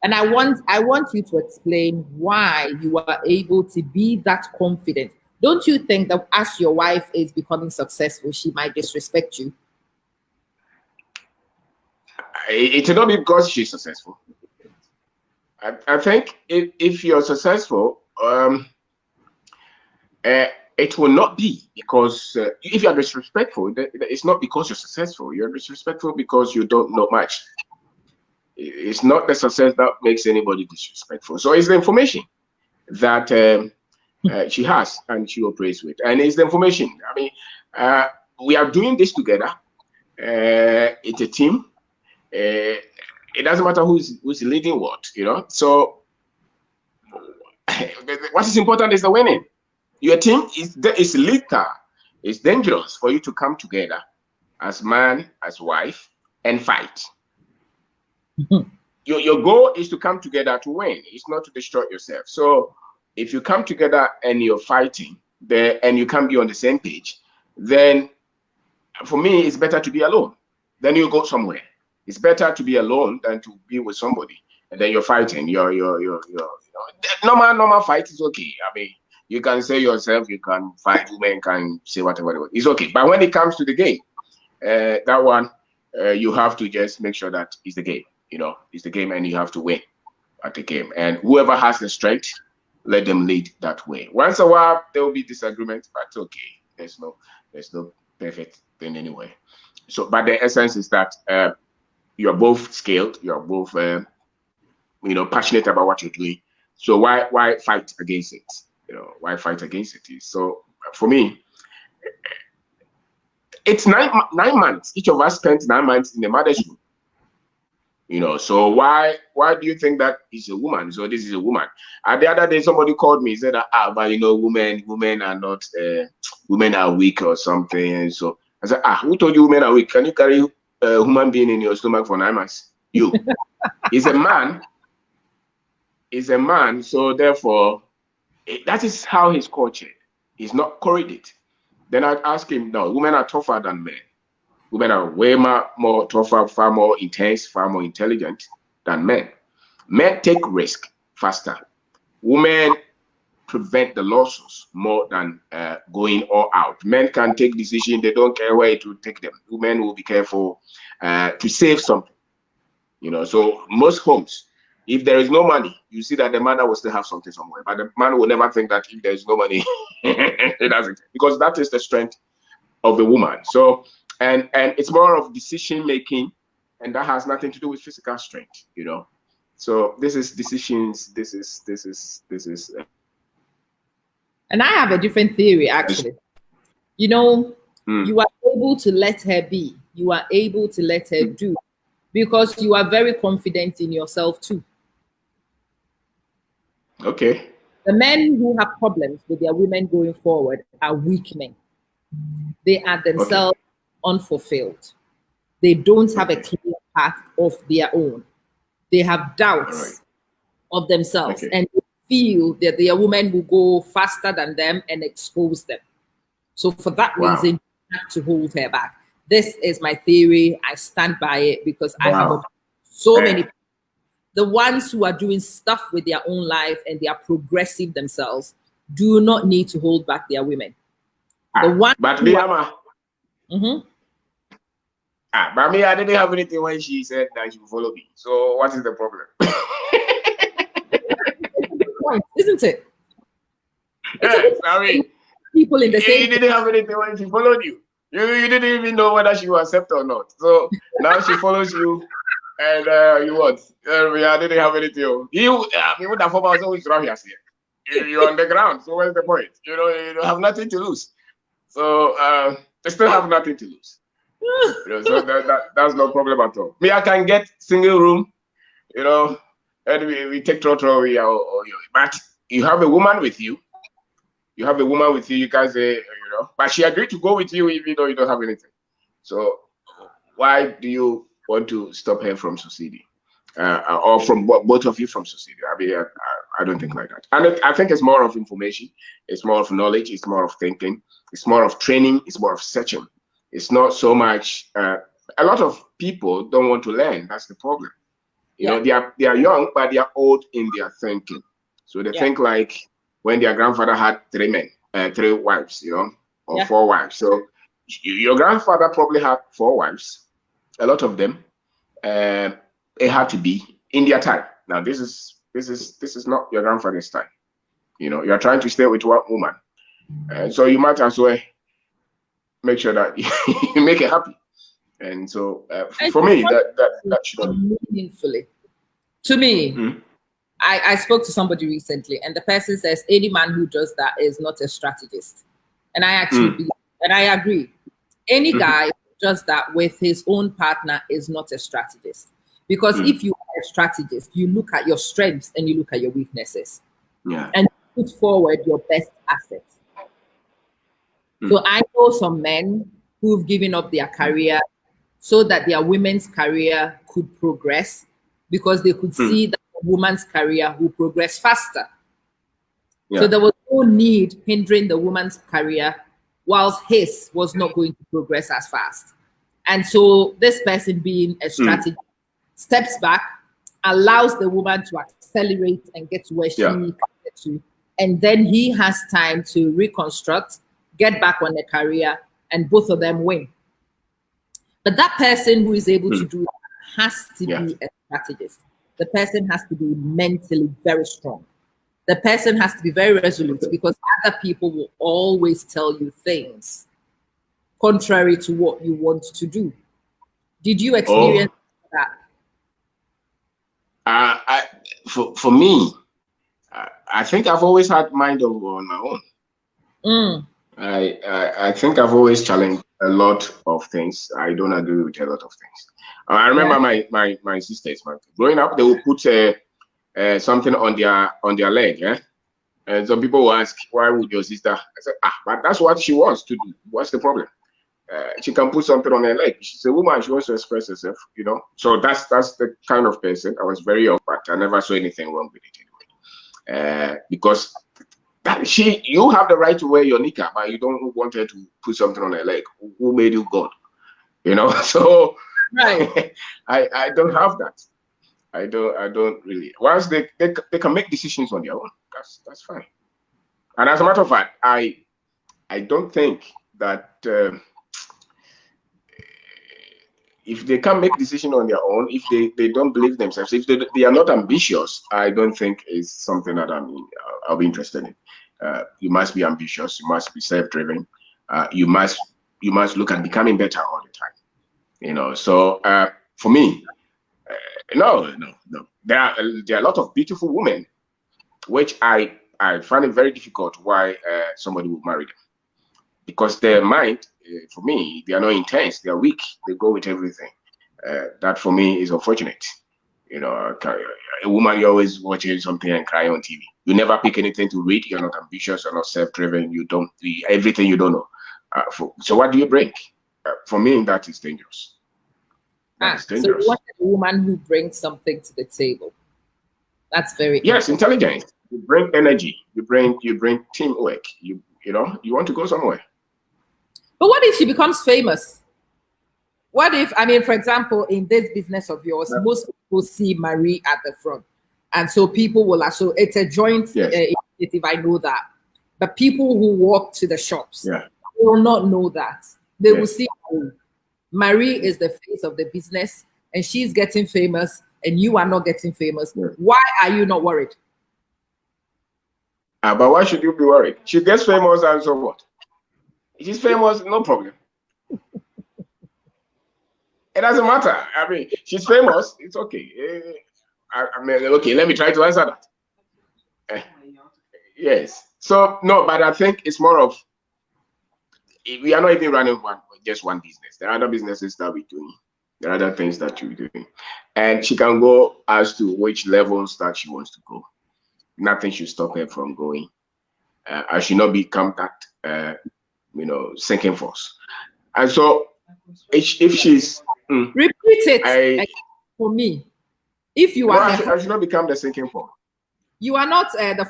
And I want you to explain why you are able to be that confident. Don't you think that as your wife is becoming successful, she might disrespect you? It will not be because she's successful. I think if you're successful, it will not be because if you are disrespectful, it's not because you're successful. You're disrespectful because you don't know much. It's not the success that makes anybody disrespectful. So it's the information that she has and she operates with, and it's the information. I mean, we are doing this together. It's a team. It doesn't matter who's leading what, you know. So what is important is the winning. Your team is lethal. It's dangerous for you to come together as man, as wife, and fight. Your goal is to come together to win. It's not to destroy yourself. So if you come together and you're fighting there and you can't be on the same page, then for me, it's better to be alone. Then you go somewhere. It's better to be alone than to be with somebody and then you're fighting. You're normal fight is okay. I mean, you can say yourself, you can fight, women can say whatever. It's okay. But when it comes to the game, that one, you have to just make sure that it's the game. You know, it's the game and you have to win at the game. And whoever has the strength, let them lead that way. Once a while, there will be disagreements, but it's okay. There's no perfect thing anyway. So, but the essence is that you're both skilled, you're both, passionate about what you're doing. So why fight against it? You know, why fight against it? So for me, it's 9 months. Each of us spent 9 months in the mother's room. You know, so why do you think that is a woman? So this is a woman. The other day, somebody called me and said, but you know, women are not, women are weak or something. So I said, who told you women are weak? Can you carry a human being in your stomach for 9 months? You. He's a man. He's a man. So therefore, that is how he's cultured. He's not correlated. Then I'd ask him, no, women are tougher than men. Women are way more tougher, far more intense, far more intelligent than men. Men take risk faster. Women prevent the losses more than going all out. Men can take decisions, they don't care where it will take them. Women will be careful to save something. You know, so most homes, if there is no money, you see that the man will still have something somewhere. But the man will never think that if there is no money, it doesn't. Because that is the strength of the woman. So, and it's more of decision making, and that has nothing to do with physical strength, you know. So this is decisions. This is. And I have a different theory, actually. You know, you are able to let her be. You are able to let her do, because you are very confident in yourself too. Okay. The men who have problems with their women going forward are weak men. They are themselves unfulfilled. They don't have a clear path of their own. They have doubts of themselves and they feel that their woman will go faster than them and expose them. So for that reason, you have to hold her back. This is my theory. I stand by it because I have so many people. The ones who are doing stuff with their own life and they are progressive themselves do not need to hold back their women. The one but but me, I didn't have anything when she said that she would follow me. So what is the problem? Isn't it? I mean, people in the same. You didn't have anything when she followed you. You didn't even know whether she will accept or not. So now she follows you, and you what? I didn't have anything. You would have always always around here. You're on the ground. So what's the point? You know, you don't have nothing to lose. So they still have nothing to lose. You know, so that's no problem at all. Me, I can get single room, you know, and we take total, but you have a woman with you. You have a woman with you, you can say, you know, but she agreed to go with you even though you don't have anything. So why do you want to stop her from succeeding? Or from both of you from succeeding? I mean, I don't think like that. And I think it's more of information. It's more of knowledge. It's more of thinking. It's more of training. It's more of searching. It's not so much, a lot of people don't want to learn. That's the problem. You know, they are young, but they are old in their thinking. So they think like when their grandfather had 3 wives, you know, or 4 wives. So your grandfather probably had 4 wives, a lot of them. It had to be in their time. Now this is not your grandfather's time. You know, you're trying to stay with one woman, so you might as well make sure that you make it happy. And so for me, that should meaningfully. To me, I spoke to somebody recently, and the person says any man who does that is not a strategist. And I actually believe, and I agree. Any guy who does that with his own partner is not a strategist. Because if you are a strategist, you look at your strengths and you look at your weaknesses. And put forward your best assets. So I know some men who've given up their career so that their women's career could progress, because they could see that a woman's career will progress faster. So there was no need hindering the woman's career whilst his was not going to progress as fast. And so this person, being a strategist, steps back, allows the woman to accelerate and get to where she needs to get to. And then he has time to reconstruct, get back on the career, and both of them win. But that person who is able to do that has to be a strategist. The person has to be mentally very strong. The person has to be very resolute, because other people will always tell you things contrary to what you want to do. Did you experience that? For me, I think I've always had mind on my own. I think I've always challenged a lot of things. I don't agree with a lot of things. I remember my sisters, growing up, they would put something on their leg, and some people will ask, why would your sister? I said, but that's what she wants to do. What's the problem? She can put something on her leg. She's a woman, she wants to express herself, you know. So that's the kind of person. I was very young, but I never saw anything wrong with it anyway. Because you have the right to wear your knicker, but you don't want her to put something on her leg. Who made you God? You know, so I don't have that. I don't really. Once they can make decisions on their own, that's fine. And as a matter of fact, I don't think that if they can make decisions on their own, if they don't believe themselves, if they are not ambitious, I don't think it's something that I'll be interested in. You must be ambitious. You must be self-driven. You must look at becoming better all the time. You know. So for me, no. There are a lot of beautiful women, which I find it very difficult why somebody would marry them, because their mind, for me, they are not intense. They are weak. They go with everything. That for me is unfortunate. You know, a woman, you're always watching something and crying on TV. You never pick anything to read. You're not ambitious. You're not self-driven. You don't everything you don't know. So what do you bring? For me, that is dangerous. So you want a woman who brings something to the table. That's very intelligence. You bring energy. You bring teamwork. You know, you want to go somewhere. But what if she becomes famous? What if, for example, in this business of yours, most people see Marie at the front. And so people will so it's a joint initiative, I know that. But people who walk to the shops will not know that. They will see Marie is the face of the business, and she's getting famous, and you are not getting famous. Why are you not worried? But why should you be worried? She gets famous, and so what? She's famous, no problem. It doesn't matter. She's famous. It's okay. Okay. Let me try to answer that. Yes. So no, but I think it's more of we are not even running just one business. There are other businesses that we're doing. There are other things that you're doing, and she can go as to which levels that she wants to go. Nothing should stop her from going. I should not become that sinking force. And so if she's repeat it for me. If you are I should not become the sinking force. You are not the